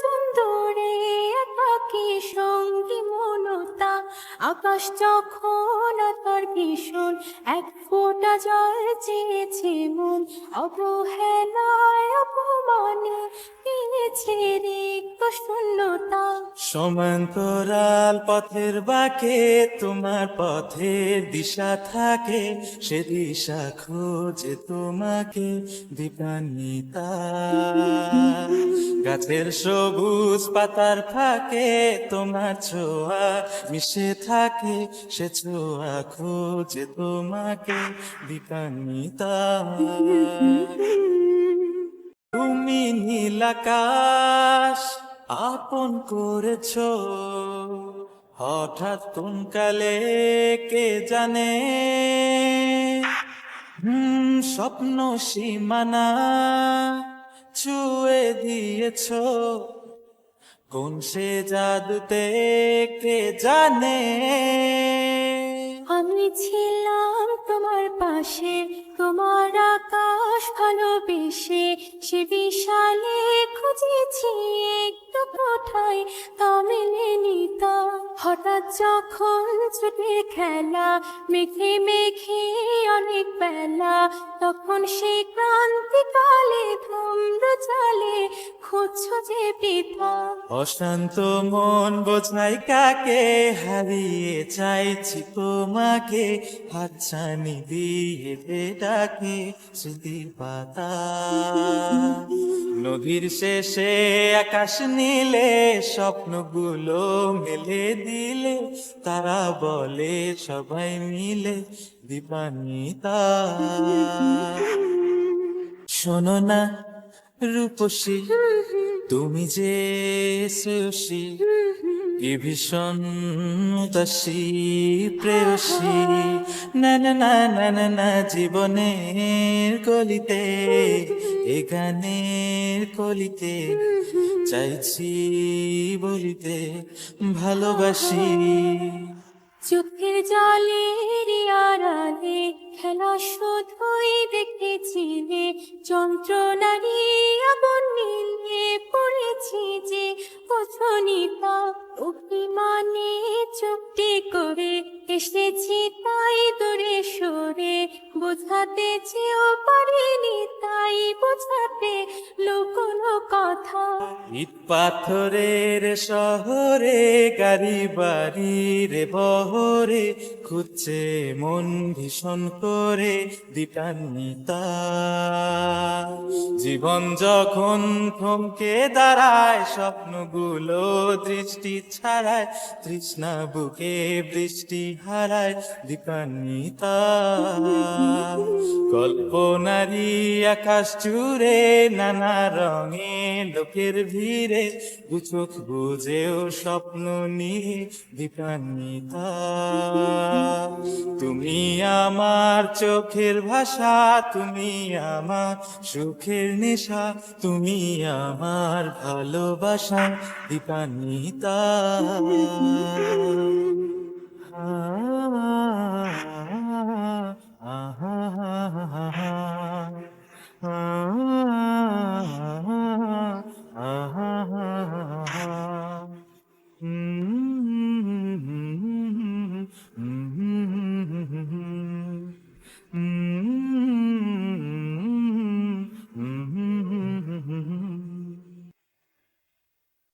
বন্দরে একাকী সঙ্গী মনতা, আকাশ যখন তার ভীষণ এক ফোঁটা জল চেয়েছে মন, অবহেলায় অপমানে পেয়েছে রিক্ত শূন্যতা। সমান্তরাল পথের বাঁকে তোমার পথের দিশা থাকে, সে দিশা খোঁজে তোমাকে দীপান্বিতা। গাছের সবুজ পাতার ফাঁকে তোমার ছোঁয়া মিশে থাকে, সে ছোঁয়া খোঁজে তোমাকে দীপান্বিতা। তুমি নীল আকাশ আপন করেছ, হঠাৎ কোন কালে কে জানে। স্বপ্ন সীমানা ছুঁয়ে দিয়েছ, কোন সে জাদুতে কে জানে। আমি ছিলাম তোমার পাশে, তোমার আকাশ ভালোবেসে, সে বিশালে খুঁজেছি একটু কোথায় তা মেলেনি তা। হঠাৎ যখন ছুটে খেলা মেঘে মেঘে অনেক বেলা, তখন সে ক্রান্তিকালে ধূম্র জালে খুঁজছো যে পিতা। অশান্ত মন বোঝাই কাকে, হারিয়ে চাইছি তোমাকে, হাতছানি দিয়ে ডাকে স্মৃতির পাতা। নদীর শেষে আকাশ নীলে স্বপ্নগুলো মেলে দিলে, তারা বলে সবাই মিলে দীপান্বিতা। শোনো না রূপসী, তুমি যে শ্রেয়সী, কি ভীষণ উদাসী প্রেয়সী। না না না না না না, জীবনের কলিতে এ গানের কলিতে চাইছি বলিতে ভালোবাসি। চোখের জলের আড়ালে খেলা শুধুই দেখেছিলে, যন্ত্রণারই আগুন নিয়ে পড়েছি যে বোঝনি তা। অভিমানে চুক্তি করে এসেছি তাই দূরে সরে, বোঝাতে চেয়েও পারিনি তাই বোঝাতে লুকোনো কথা। ইট পাথরের শহরে গাড়ি বাড়ির বহরে, খুঁজছে মন ভীষণ করে দীপান্বিতা। জীবন যখন থমকে দাঁড়ায়, স্বপ্নগুলো দৃষ্টি ছাড়ায়, তৃষ্ণা বুকে বৃষ্টি হারায় দীপান্বিতা। কল্পনারি আকাশ জুড়ে নানা রঙে লোকের ভিড়ে, চোখ বুঝেও স্বপ্ন নিয়ে দীপান্বিতা। তুমি আমার চোখের ভাষা, তুমি আমার সুখের নেশা, তুমি আমার ভালোবাসা দীপান্বিতা। আহা